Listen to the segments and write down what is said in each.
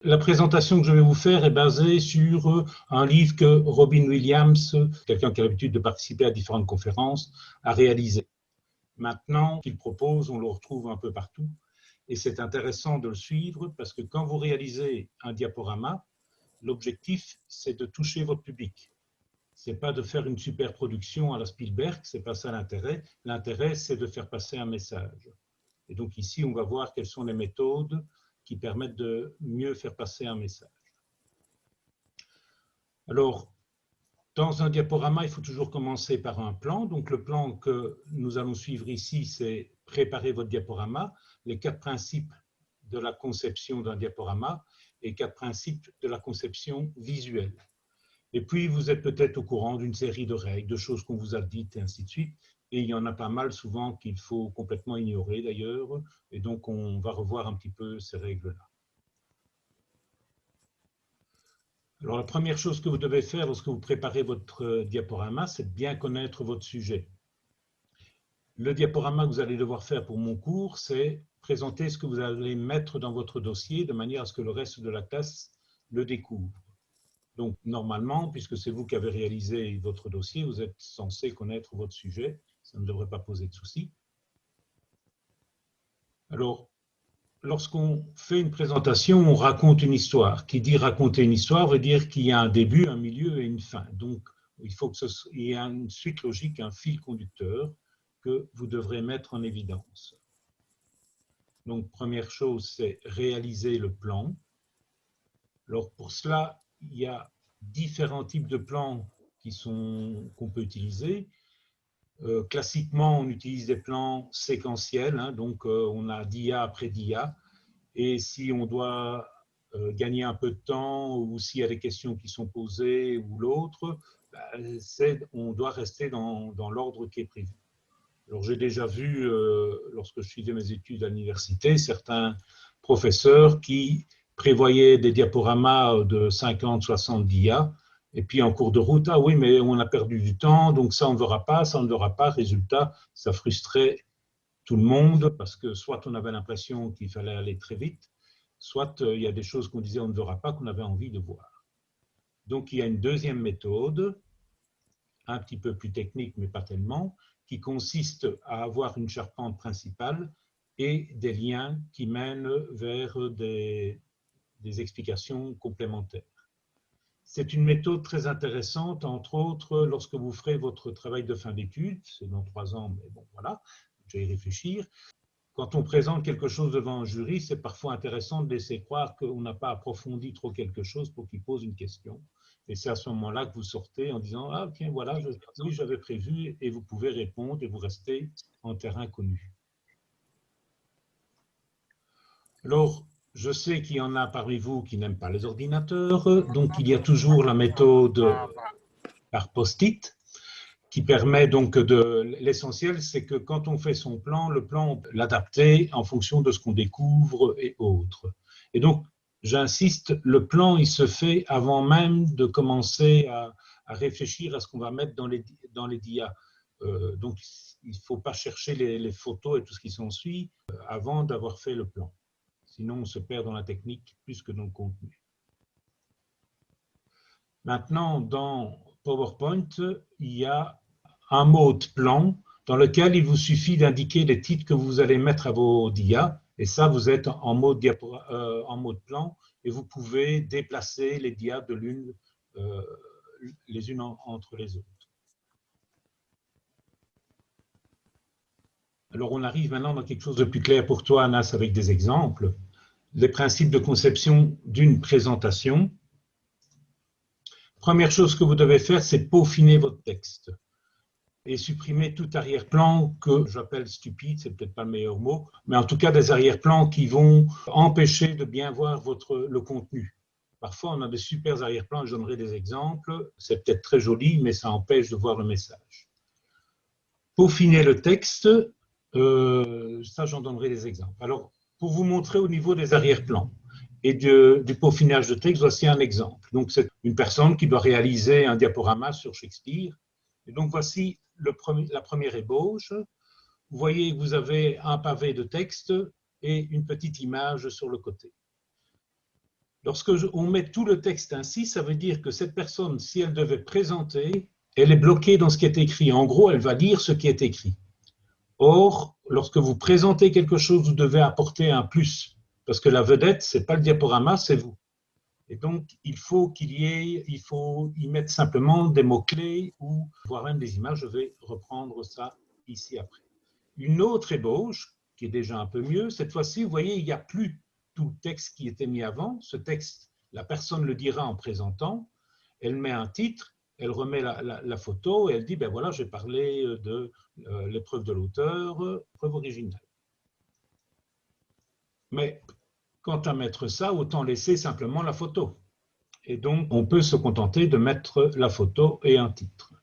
La présentation que je vais vous faire est basée sur un livre que Robin Williams, quelqu'un qui a l'habitude de participer à différentes conférences, a réalisé. Maintenant qu'il propose, on le retrouve un peu partout. Et c'est intéressant de le suivre parce que quand vous réalisez un diaporama, l'objectif, c'est de toucher votre public. Ce n'est pas de faire une super production à la Spielberg, ce n'est pas ça l'intérêt. L'intérêt, c'est de faire passer un message. Et donc ici, on va voir quelles sont les méthodes qui permettent de mieux faire passer un message. Alors, dans un diaporama, il faut toujours commencer par un plan. Donc le plan que nous allons suivre ici, c'est préparer votre diaporama, les 4 principes de la conception d'un diaporama et 4 principes de la conception visuelle. Et puis, vous êtes peut-être au courant d'une série de règles, de choses qu'on vous a dites et ainsi de suite. Et il y en a pas mal souvent qu'il faut complètement ignorer d'ailleurs. Et donc, on va revoir un petit peu ces règles-là. Alors, la première chose que vous devez faire lorsque vous préparez votre diaporama, c'est de bien connaître votre sujet. Le diaporama que vous allez devoir faire pour mon cours, c'est présenter ce que vous allez mettre dans votre dossier de manière à ce que le reste de la classe le découvre. Donc, normalement, puisque c'est vous qui avez réalisé votre dossier, vous êtes censé connaître votre sujet. Ça ne devrait pas poser de soucis. Alors, lorsqu'on fait une présentation, on raconte une histoire. Qui dit raconter une histoire veut dire qu'il y a un début, un milieu et une fin. Donc, il faut qu'il y ait une suite logique, un fil conducteur que vous devrez mettre en évidence. Donc, première chose, c'est réaliser le plan. Alors, pour cela, il y a différents types de plans qu'on peut utiliser. Classiquement, on utilise des plans séquentiels, hein, donc on a dia après dia, et si on doit gagner un peu de temps ou s'il y a des questions qui sont posées ou l'autre, on doit rester dans l'ordre qui est prévu. Alors j'ai déjà vu, lorsque je suivais mes études à l'université, certains professeurs qui prévoyaient des diaporamas de 50, 70 dia, et puis en cours de route, ah oui, mais on a perdu du temps, donc ça on ne verra pas, ça on ne verra pas. Résultat, ça frustrait tout le monde parce que soit on avait l'impression qu'il fallait aller très vite, soit il y a des choses qu'on disait on ne verra pas, qu'on avait envie de voir. Donc il y a une deuxième méthode, un petit peu plus technique, mais pas tellement, qui consiste à avoir une charpente principale et des liens qui mènent vers des explications complémentaires. C'est une méthode très intéressante, entre autres, lorsque vous ferez votre travail de fin d'études, c'est dans 3 ans, mais bon, voilà, je vais y réfléchir. Quand on présente quelque chose devant un jury, c'est parfois intéressant de laisser croire qu'on n'a pas approfondi trop quelque chose pour qu'il pose une question. Et c'est à ce moment-là que vous sortez en disant « Ah, tiens, voilà, oui, j'avais prévu » et vous pouvez répondre et vous restez en terrain connu. Alors, je sais qu'il y en a parmi vous qui n'aiment pas les ordinateurs, donc il y a toujours la méthode par post-it qui permet donc l'essentiel, c'est que quand on fait son plan, le plan, on peut l'adapter en fonction de ce qu'on découvre et autres. Et donc, j'insiste, le plan, il se fait avant même de commencer à réfléchir à ce qu'on va mettre dans les dias. Donc, il ne faut pas chercher les photos et tout ce qui s'ensuit avant d'avoir fait le plan. Sinon, on se perd dans la technique plus que dans le contenu. Maintenant, dans PowerPoint, il y a un mode plan dans lequel il vous suffit d'indiquer les titres que vous allez mettre à vos dias. Et ça, vous êtes en mode plan et vous pouvez déplacer les dias de les unes entre les autres. Alors, on arrive maintenant dans quelque chose de plus clair pour toi, Anas, avec des exemples. Les principes de conception d'une présentation. Première chose que vous devez faire, c'est peaufiner votre texte et supprimer tout arrière-plan que j'appelle stupide, c'est peut-être pas le meilleur mot, mais en tout cas des arrière-plans qui vont empêcher de bien voir le contenu. Parfois, on a des super arrière-plans, je donnerai des exemples, c'est peut-être très joli, mais ça empêche de voir le message. Peaufiner le texte, ça j'en donnerai des exemples. Alors, pour vous montrer au niveau des arrière-plans et du peaufinage de texte, voici un exemple. Donc, c'est une personne qui doit réaliser un diaporama sur Shakespeare. Et donc, voici la première ébauche. Vous voyez que vous avez un pavé de texte et une petite image sur le côté. On met tout le texte ainsi, ça veut dire que cette personne, si elle devait présenter, elle est bloquée dans ce qui est écrit. En gros, elle va lire ce qui est écrit. Or, lorsque vous présentez quelque chose, vous devez apporter un plus, parce que la vedette, ce n'est pas le diaporama, c'est vous. Et donc, il faut y mettre simplement des mots-clés ou voire même des images. Je vais reprendre ça ici après. Une autre ébauche, qui est déjà un peu mieux, cette fois-ci, vous voyez, il n'y a plus tout le texte qui était mis avant. Ce texte, la personne le dira en présentant, elle met un titre, elle remet la photo et elle dit, ben voilà, j'ai parlé de l'épreuve de l'auteur, preuve originale. Mais quant à mettre ça, autant laisser simplement la photo. Et donc, on peut se contenter de mettre la photo et un titre.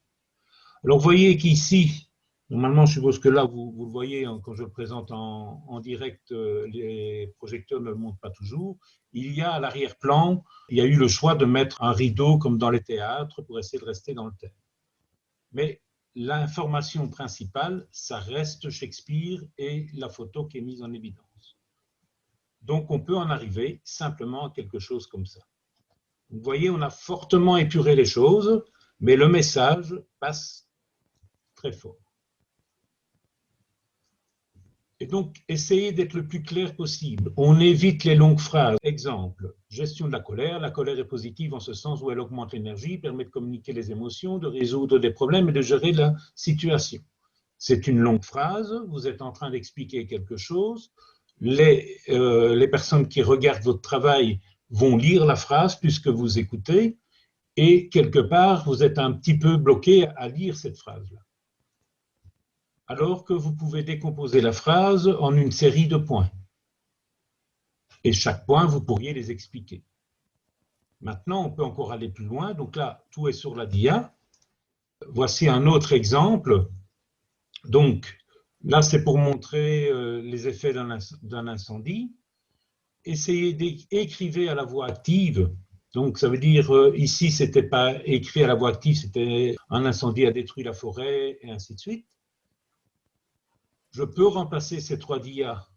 Alors, vous voyez qu'ici, normalement, je suppose que là, vous le voyez, quand je le présente en direct, les projecteurs ne le montrent pas toujours. Il y a à l'arrière-plan, il y a eu le choix de mettre un rideau comme dans les théâtres pour essayer de rester dans le thème. Mais l'information principale, ça reste Shakespeare et la photo qui est mise en évidence. Donc, on peut en arriver simplement à quelque chose comme ça. Vous voyez, on a fortement épuré les choses, mais le message passe très fort. Et donc, essayez d'être le plus clair possible. On évite les longues phrases. Exemple, gestion de la colère. La colère est positive en ce sens où elle augmente l'énergie, permet de communiquer les émotions, de résoudre des problèmes et de gérer la situation. C'est une longue phrase, vous êtes en train d'expliquer quelque chose. Les personnes qui regardent votre travail vont lire la phrase puisque vous écoutez, et quelque part, vous êtes un petit peu bloqué à lire cette phrase-là. Alors que vous pouvez décomposer la phrase en une série de points. Et chaque point, vous pourriez les expliquer. Maintenant, on peut encore aller plus loin. Donc là, tout est sur la dia. Voici un autre exemple. Donc, là, c'est pour montrer les effets d'un incendie. Essayez d'écrire à la voix active. Donc, ça veut dire, ici, ce n'était pas écrit à la voix active, c'était un incendie a détruit la forêt, et ainsi de suite. Je peux remplacer ces 3 dias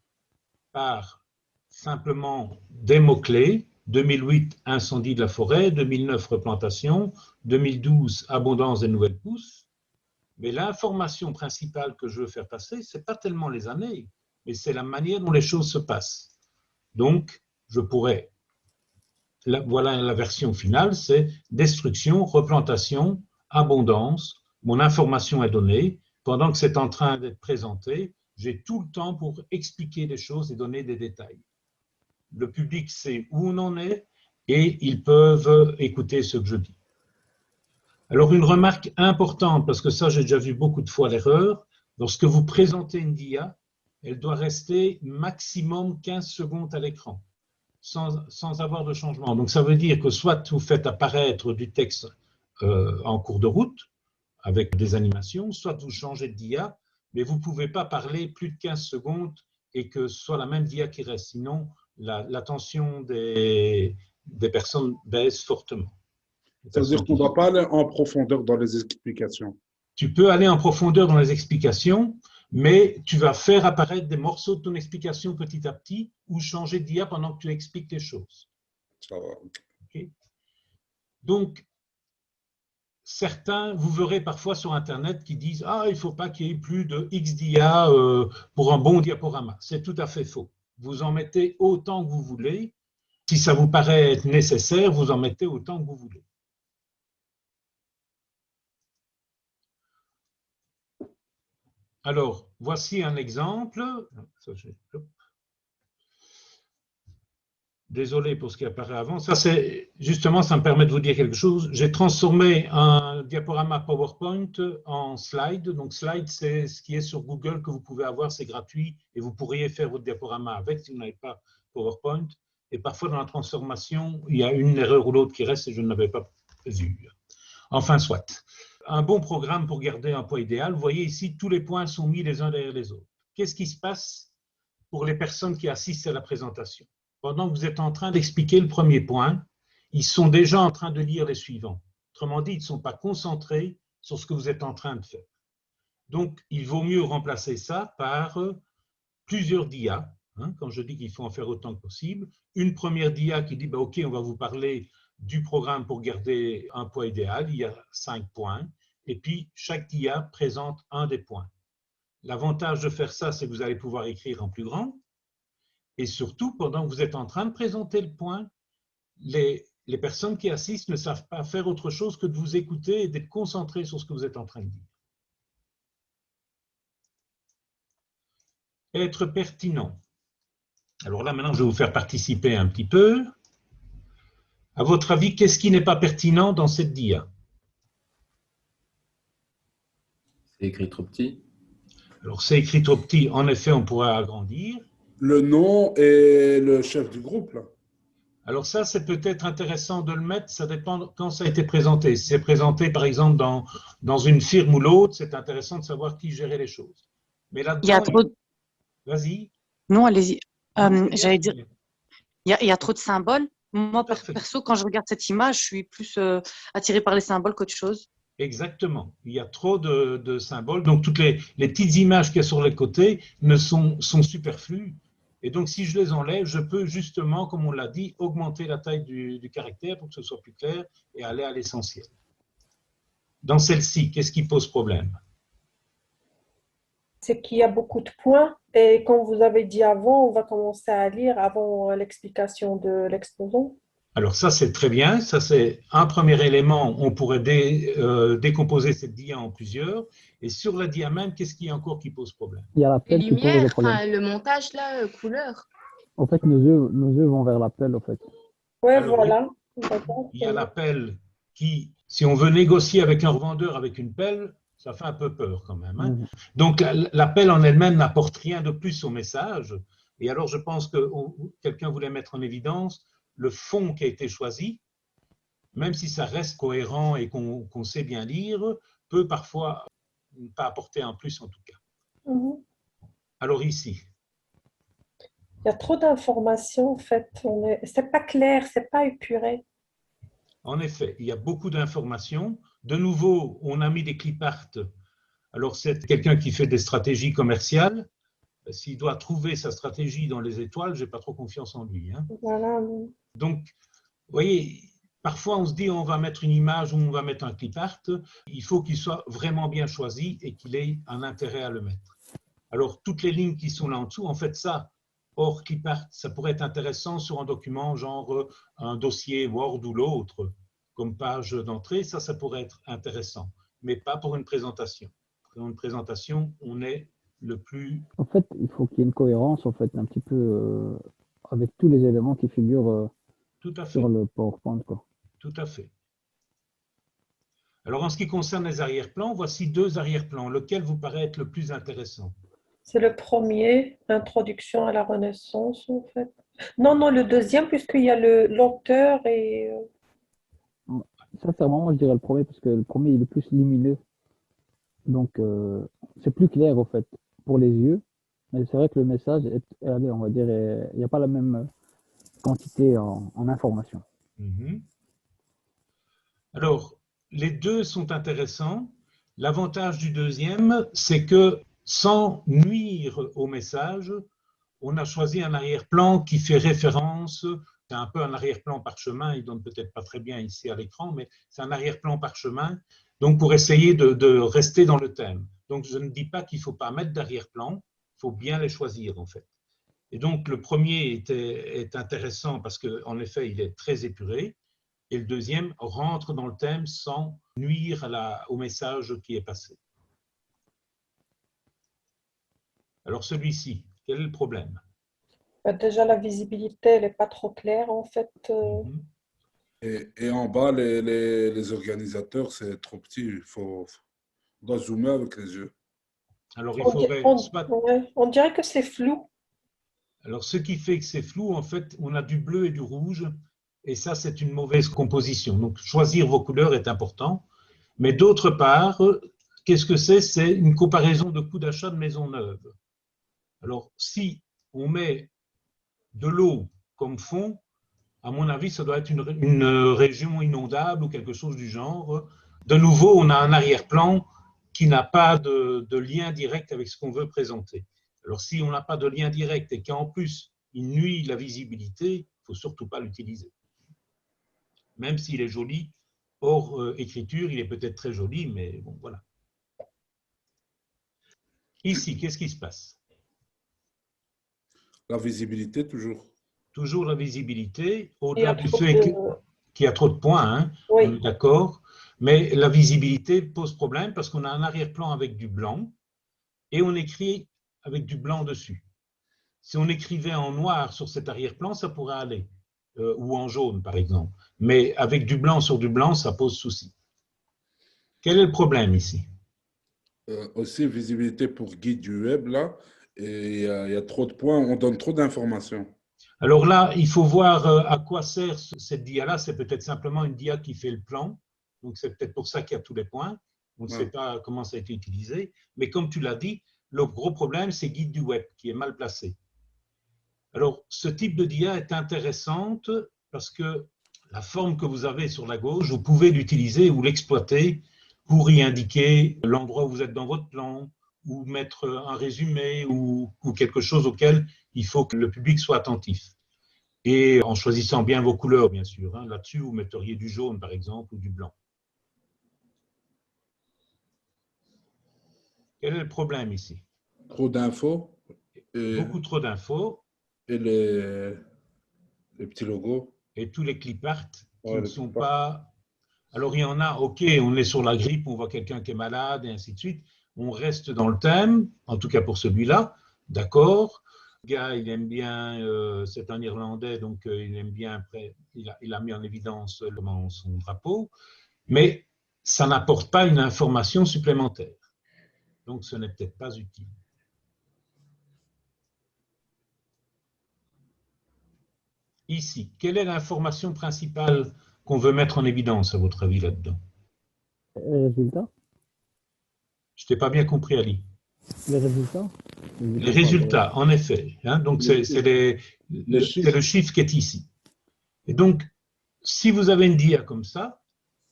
par simplement des mots-clés. 2008, incendie de la forêt, 2009, replantation, 2012, abondance des nouvelles pousses. Mais l'information principale que je veux faire passer, ce n'est pas tellement les années, mais c'est la manière dont les choses se passent. Donc, je pourrais, voilà la version finale, c'est destruction, replantation, abondance, mon information est donnée. Pendant que c'est en train d'être présenté, j'ai tout le temps pour expliquer des choses et donner des détails. Le public sait où on en est et ils peuvent écouter ce que je dis. Alors, une remarque importante, parce que ça, j'ai déjà vu beaucoup de fois l'erreur, lorsque vous présentez une dia, elle doit rester maximum 15 secondes à l'écran, sans avoir de changement. Donc, ça veut dire que soit vous faites apparaître du texte en cours de route, avec des animations, soit vous changez de dia, mais vous ne pouvez pas parler plus de 15 secondes et que ce soit la même dia qui reste, sinon l'attention des personnes baisse fortement. Ça veut dire qu'on ne va pas aller en profondeur dans les explications. Tu peux aller en profondeur dans les explications, mais tu vas faire apparaître des morceaux de ton explication petit à petit ou changer de dia pendant que tu expliques les choses. Ça va. Okay. Donc, certains, vous verrez parfois sur Internet qui disent « Ah, il ne faut pas qu'il y ait plus de X dia pour un bon diaporama ». C'est tout à fait faux. Vous en mettez autant que vous voulez. Si ça vous paraît être nécessaire, vous en mettez autant que vous voulez. Alors, voici un exemple. Désolé pour ce qui apparaît avant. Ça, c'est justement, ça me permet de vous dire quelque chose. J'ai transformé un diaporama PowerPoint en slide. Donc, slide, c'est ce qui est sur Google que vous pouvez avoir, c'est gratuit et vous pourriez faire votre diaporama avec si vous n'avez pas PowerPoint. Et parfois, dans la transformation, il y a une erreur ou l'autre qui reste et je ne l'avais pas vue. Enfin, soit. Un bon programme pour garder un poids idéal. Vous voyez ici, tous les points sont mis les uns derrière les autres. Qu'est-ce qui se passe pour les personnes qui assistent à la présentation? Pendant que vous êtes en train d'expliquer le premier point, ils sont déjà en train de lire les suivants. Autrement dit, ils ne sont pas concentrés sur ce que vous êtes en train de faire. Donc, il vaut mieux remplacer ça par plusieurs dias. hein, quand je dis qu'il faut en faire autant que possible. Une première dia qui dit, bah, OK, on va vous parler du programme pour garder un poids idéal. Il y a 5 points. Et puis, chaque dia présente un des points. L'avantage de faire ça, c'est que vous allez pouvoir écrire en plus grand. Et surtout, pendant que vous êtes en train de présenter le point, les personnes qui assistent ne savent pas faire autre chose que de vous écouter et d'être concentrés sur ce que vous êtes en train de dire. Être pertinent. Alors là, maintenant, je vais vous faire participer un petit peu. À votre avis, qu'est-ce qui n'est pas pertinent dans cette dia? C'est écrit trop petit. Alors, c'est écrit trop petit. En effet, on pourrait agrandir. Le nom et le chef du groupe, là. Alors ça, c'est peut-être intéressant de le mettre, ça dépend quand ça a été présenté. Si c'est présenté, par exemple, dans une firme ou l'autre, c'est intéressant de savoir qui gérait les choses. Mais là-dedans, Il y a trop de... Vas-y. Non, allez-y. Non, J'allais dire, il y a trop de symboles. Moi, perso, quand je regarde cette image, je suis plus attirée par les symboles qu'autre chose. Exactement. Il y a trop de symboles. Donc, toutes les petites images qu'il y a sur les côtés sont superflues. Et donc, si je les enlève, je peux justement, comme on l'a dit, augmenter la taille du caractère pour que ce soit plus clair et aller à l'essentiel. Dans celle-ci, qu'est-ce qui pose problème? C'est qu'il y a beaucoup de points et comme vous avez dit avant, on va commencer à lire avant l'explication de l'exposant. Alors ça, c'est très bien. Ça, c'est un premier élément. On pourrait décomposer cette dia en plusieurs. Et sur la dia même, qu'est-ce qu'il y a encore qui pose problème? Il y a l'appel qui pose lumière, le problème. le montage là, couleur. En fait, nos yeux vont vers l'appel, en fait. Ouais, Alors, voilà. Il y a l'appel qui, si on veut négocier avec un revendeur avec une pelle, ça fait un peu peur quand même. Hein. Donc l'appel en elle-même n'apporte rien de plus au message. Et alors je pense que quelqu'un voulait mettre en évidence le fond qui a été choisi, même si ça reste cohérent et qu'on sait bien lire, peut parfois ne pas apporter un plus en tout cas. Alors ici. Il y a trop d'informations en fait. C'est pas clair, c'est pas épuré. En effet, il y a beaucoup d'informations. De nouveau, on a mis des clip art. Alors c'est quelqu'un qui fait des stratégies commerciales. S'il doit trouver sa stratégie dans les étoiles, je n'ai pas trop confiance en lui. Hein. Voilà. Donc, vous voyez, parfois on se dit on va mettre une image ou on va mettre un clip art. Il faut qu'il soit vraiment bien choisi et qu'il ait un intérêt à le mettre. Alors, toutes les lignes qui sont là en dessous, en fait, ça, hors clip art, ça pourrait être intéressant sur un document, genre un dossier Word ou l'autre, comme page d'entrée, ça pourrait être intéressant, mais pas pour une présentation. Pour une présentation, on est le plus... En fait, il faut qu'il y ait une cohérence, en fait, un petit peu avec tous les éléments qui figurent sur le PowerPoint, quoi. Tout à fait. Alors, en ce qui concerne les arrière-plans, voici 2 arrière-plans. Lequel vous paraît être le plus intéressant? C'est le premier, Introduction à la Renaissance, en fait. Non, le deuxième, puisqu'il y a l'auteur et... Sincèrement, moi, je dirais le premier, parce que le premier, il est plus lumineux. Donc, c'est plus clair, en fait, pour les yeux. Mais c'est vrai que le message, allez, on va dire, il n'y a pas la même quantité en information. Alors, les deux sont intéressants. L'avantage du deuxième, c'est que sans nuire au message, on a choisi un arrière-plan qui fait référence, c'est un peu un arrière-plan parchemin, il ne donne peut-être pas très bien ici à l'écran, mais c'est un arrière-plan parchemin, donc pour essayer de rester dans le thème. Donc je ne dis pas qu'il ne faut pas mettre d'arrière-plan, il faut bien les choisir en fait. Et donc le premier est intéressant parce qu'en effet il est très épuré, et le deuxième rentre dans le thème sans nuire au message qui est passé. Alors celui-ci, quel est le problème? Déjà, la visibilité, elle n'est pas trop claire, en fait. Et en bas, les organisateurs, c'est trop petit. On doit zoomer avec les yeux. Alors, il faudrait... on dirait que c'est flou. Alors, ce qui fait que c'est flou, en fait, on a du bleu et du rouge, et ça, c'est une mauvaise composition. Donc, choisir vos couleurs est important. Mais d'autre part, qu'est-ce que c'est? C'est une comparaison de coûts d'achat de maisons neuves. Alors, si on met de l'eau comme fond, à mon avis, ça doit être une région inondable ou quelque chose du genre. De nouveau, on a un arrière-plan qui n'a pas de lien direct avec ce qu'on veut présenter. Alors, si on n'a pas de lien direct et qu'en plus, il nuit la visibilité, il ne faut surtout pas l'utiliser. Même s'il est joli, hors écriture, il est peut-être très joli, mais bon, voilà. Ici, qu'est-ce qui se passe? La visibilité, toujours. Toujours la visibilité, Il y au-delà a du trop fait de... qu'il y a trop de points, hein, on Oui, est d'accord, mais la visibilité pose problème parce qu'on a un arrière-plan avec du blanc et on écrit avec du blanc dessus. Si on écrivait en noir sur cet arrière-plan, ça pourrait aller, ou en jaune par exemple, mais avec du blanc sur du blanc, ça pose souci. Quel est le problème ici? Aussi, visibilité pour guide du web, là, et il y a trop de points, on donne trop d'informations. Alors là, il faut voir à quoi sert cette dia-là. C'est peut-être simplement une dia qui fait le plan. Donc, c'est peut-être pour ça qu'il y a tous les points. On ne sait Ouais. pas comment ça a été utilisé. Mais comme tu l'as dit, le gros problème, c'est guide du web qui est mal placé. Alors, ce type de dia est intéressante parce que la forme que vous avez sur la gauche, vous pouvez l'utiliser ou l'exploiter pour y indiquer l'endroit où vous êtes dans votre plan ou mettre un résumé ou quelque chose auquel il faut que le public soit attentif. Et en choisissant bien vos couleurs, bien sûr. Hein. Là-dessus, vous metteriez du jaune, par exemple, ou du blanc. Quel est le problème ici? Trop d'infos Beaucoup trop d'infos et les petits logos. et tous les clip art qui Ouais, ne le sont clipart. pas... Alors, il y en a, ok, on est sur la grippe, on voit quelqu'un qui est malade, et ainsi de suite. On reste dans le thème, en tout cas pour celui-là, d'accord. Le gars, il aime bien, c'est un Irlandais, donc il aime bien, il a mis en évidence son drapeau, mais ça n'apporte pas une information supplémentaire. Donc, ce n'est peut-être pas utile. Ici, quelle est l'information principale qu'on veut mettre en évidence, à votre avis, là-dedans? Les résultats? Je t'ai pas bien compris, Ali. Les résultats? Les résultats, en effet. Hein, donc, Les c'est le chiffres. chiffre qui est ici. Et donc, si vous avez une dia comme ça,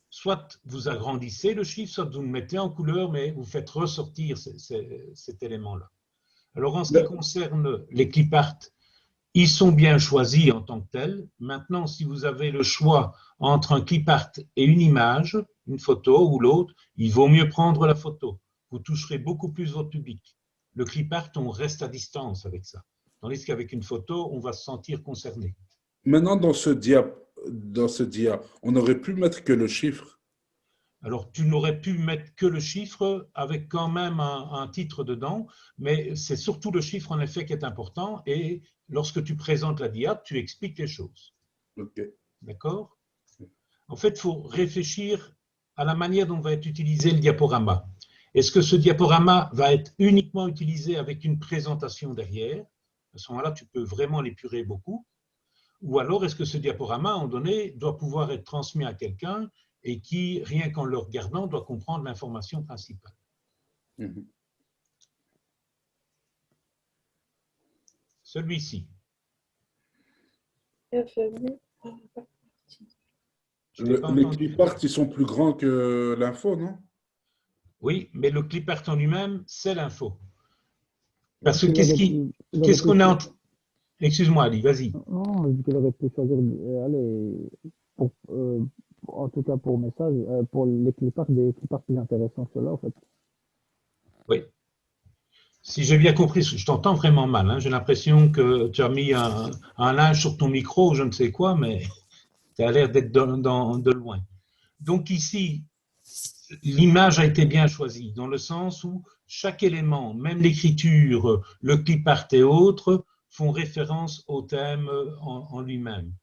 soit vous agrandissez le chiffre, soit vous le mettez en couleur, mais vous faites ressortir cet élément-là. Alors, en ce qui concerne les clip art, ils sont bien choisis en tant que tels. Maintenant, si vous avez le choix entre un clip art et une image, une photo ou l'autre, il vaut mieux prendre la photo. Vous toucherez beaucoup plus votre public. Le clip art, on reste à distance avec ça. Tandis qu'avec une photo, on va se sentir concerné. Maintenant, dans ce dia, on aurait pu mettre que le chiffre. Alors, tu n'aurais pu mettre que le chiffre avec quand même un titre dedans, mais c'est surtout le chiffre en effet qui est important. Et lorsque tu présentes la dia, tu expliques les choses. Ok. D'accord? En fait, il faut réfléchir à la manière dont va être utilisé le diaporama. Est-ce que ce diaporama va être uniquement utilisé avec une présentation derrière? À ce moment-là, tu peux vraiment l'épurer beaucoup. Ou alors, est-ce que ce diaporama, à un moment donné, doit pouvoir être transmis à quelqu'un et qui, rien qu'en le regardant, doit comprendre l'information principale? Mhm. Celui-ci. bienvenue. Je t'ai pas Les entendu. clip art, ils sont plus grands que l'info, non? Oui, mais le clip art en lui-même, c'est l'info. Parce que Il aurait qu'est-ce pu, qu'on a... Excuse-moi, Ali, vas-y. non, je dis qu'il aurait pu choisir, allez, pour, en tout cas pour message, pour les cliparts, des cliparts plus intéressants que ceux-là, en fait. Oui. Si j'ai bien compris, je t'entends vraiment mal. Hein. J'ai l'impression que tu as mis un linge sur ton micro ou je ne sais quoi, mais tu as l'air d'être de loin. Donc ici, l'image a été bien choisie, dans le sens où chaque élément, même l'écriture, le clip art et autres, font référence au thème en lui-même.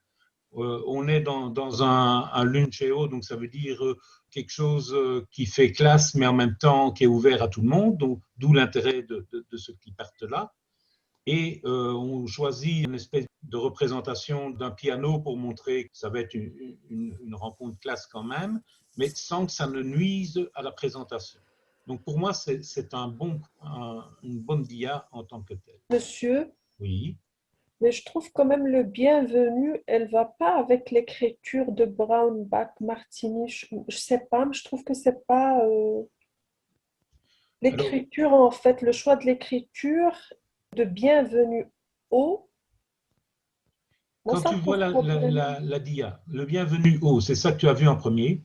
On est dans un Luncheo, donc ça veut dire quelque chose qui fait classe, mais en même temps qui est ouvert à tout le monde, d'où l'intérêt de ce clip art-là. Et on choisit une espèce de représentation d'un piano pour montrer que ça va être une rencontre classe quand même, mais sans que ça ne nuise à la présentation. Donc pour moi, c'est une bonne dia en tant que telle. Monsieur, Oui. mais je trouve quand même le bienvenu, elle va pas avec l'écriture de Brownback, Martini. Je sais pas, mais je trouve que c'est pas Alors, l'écriture en fait, le choix de l'écriture de bienvenue au. Moi, Quand ça tu me vois pose problème. la dia, le bienvenu haut, c'est ça que tu as vu en premier?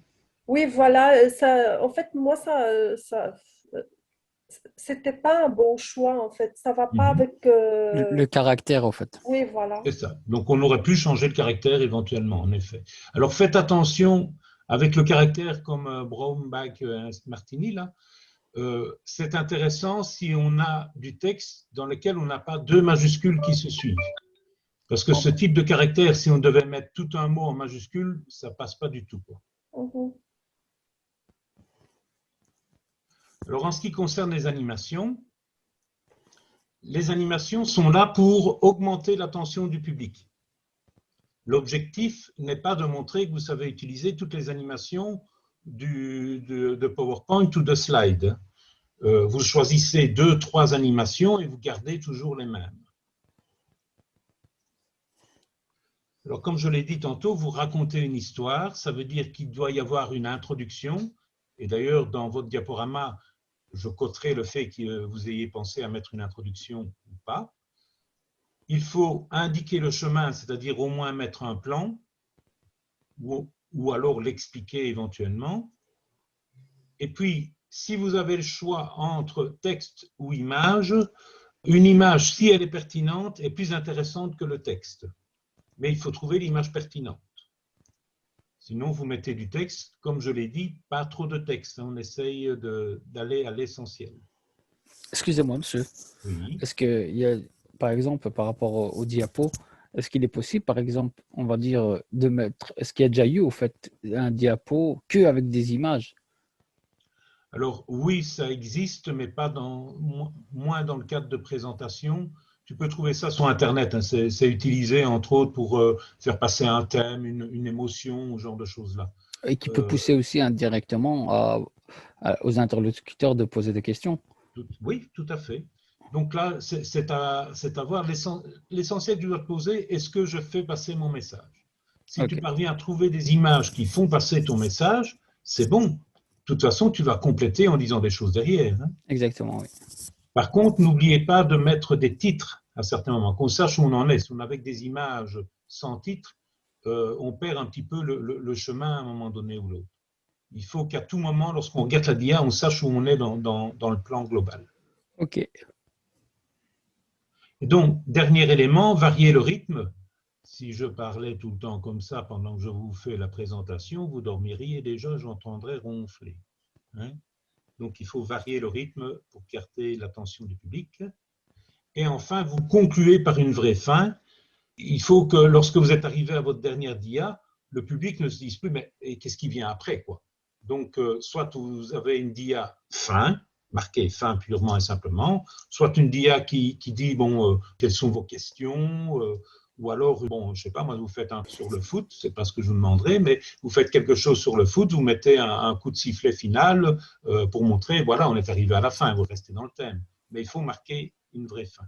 Oui, voilà, ça, en fait, moi, euh, c'était pas un bon choix, en fait. Ça va pas Mhm. avec. Le caractère, en fait. Oui, voilà. C'est ça. Donc, on aurait pu changer le caractère éventuellement, en effet. Alors, faites attention avec le caractère comme Brownback Martini, là. C'est intéressant si on a du texte dans lequel on n'a pas deux majuscules qui se suivent. Parce que ce type de caractère, si on devait mettre tout un mot en majuscule, ça passe pas du tout, quoi. Mhm. Alors, en ce qui concerne les animations sont là pour augmenter l'attention du public. L'objectif n'est pas de montrer que vous savez utiliser toutes les animations de PowerPoint ou de slide. Vous choisissez 2, 3 animations et vous gardez toujours les mêmes. Alors, comme je l'ai dit tantôt, vous racontez une histoire, ça veut dire qu'il doit y avoir une introduction. Et d'ailleurs, dans votre diaporama, je coterai le fait que vous ayez pensé à mettre une introduction ou pas. Il faut indiquer le chemin, c'est-à-dire au moins mettre un plan, ou alors l'expliquer éventuellement. Et puis, si vous avez le choix entre texte ou image, une image, si elle est pertinente, est plus intéressante que le texte. Mais il faut trouver l'image pertinente. Sinon, vous mettez du texte, comme je l'ai dit, pas trop de texte. On essaye d'aller à l'essentiel. Excusez-moi, monsieur. Oui. Est-ce qu'il y a, par exemple, par rapport au diapo, est-ce qu'il est possible, par exemple, on va dire, de mettre, est-ce qu'il y a déjà eu, au fait, un diapo que avec des images? Alors oui, ça existe, mais pas moins dans le cadre de présentation. Tu peux trouver ça sur Internet, hein. C'est utilisé entre autres pour faire passer un thème, une émotion, ce genre de choses-là. Et qui peut pousser aussi indirectement aux interlocuteurs de poser des questions. Oui, tout à fait. Donc là, c'est à voir. L'essentiel que tu dois te poser, est-ce que je fais passer mon message? Si tu Ok, parviens à trouver des images qui font passer ton message, c'est bon. De toute façon, tu vas compléter en disant des choses derrière, hein. exactement, oui. Par contre, n'oubliez pas de mettre des titres à certains moments, qu'on sache où on en est. Si on est avec des images sans titre, on perd un petit peu le chemin à un moment donné ou l'autre. Il faut qu'à tout moment, lorsqu'on regarde la DIA, on sache où on est dans le plan global. Ok, Et donc, dernier élément, varier le rythme. Si je parlais tout le temps comme ça pendant que je vous fais la présentation, vous dormiriez déjà, j'entendrais ronfler, hein. Donc, il faut varier le rythme pour garder l'attention du public. Et enfin, vous concluez par une vraie fin. Il faut que lorsque vous êtes arrivé à votre dernière dia, le public ne se dise plus, mais qu'est-ce qui vient après, quoi. Donc, soit vous avez une dia fin, marquée fin purement et simplement, soit une dia qui dit, bon, quelles sont vos questions, ou alors, bon, je ne sais pas, moi, vous faites un sur le foot, c'est pas ce que je vous demanderai, mais vous faites quelque chose sur le foot, vous mettez un coup de sifflet final pour montrer, voilà, on est arrivé à la fin, vous restez dans le thème. Mais il faut marquer une vraie fin.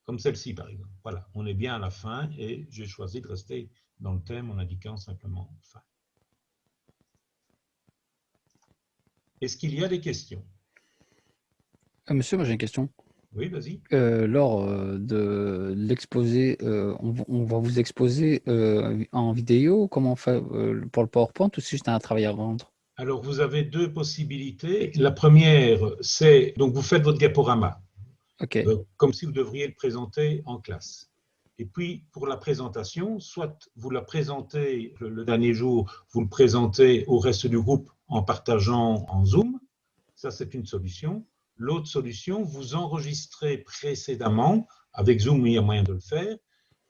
Comme celle-ci, par exemple. Voilà, on est bien à la fin et j'ai choisi de rester dans le thème en indiquant simplement fin. Est-ce qu'il y a des questions? Monsieur, moi j'ai une question. Oui, vas-y. Lors de l'exposé, on va vous exposer en vidéo, comment on fait pour le PowerPoint ou c'est juste un travail à rendre? Alors, vous avez deux possibilités. La première, c'est, donc vous faites votre diaporama, Ok, comme si vous devriez le présenter en classe. Et puis, pour la présentation, soit vous la présentez le dernier jour, vous le présentez au reste du groupe en partageant en Zoom. Ça, c'est une solution. L'autre solution, vous enregistrez précédemment, avec Zoom, il y a moyen de le faire,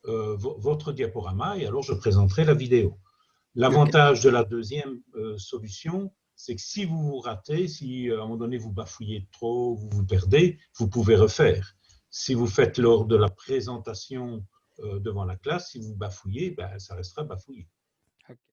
votre diaporama et alors je présenterai la vidéo. L'avantage de la deuxième solution, c'est que si vous vous ratez, si à un moment donné vous bafouillez trop, vous vous perdez, vous pouvez refaire. Si vous faites lors de la présentation devant la classe, si vous bafouillez, ben, ça restera bafouillé.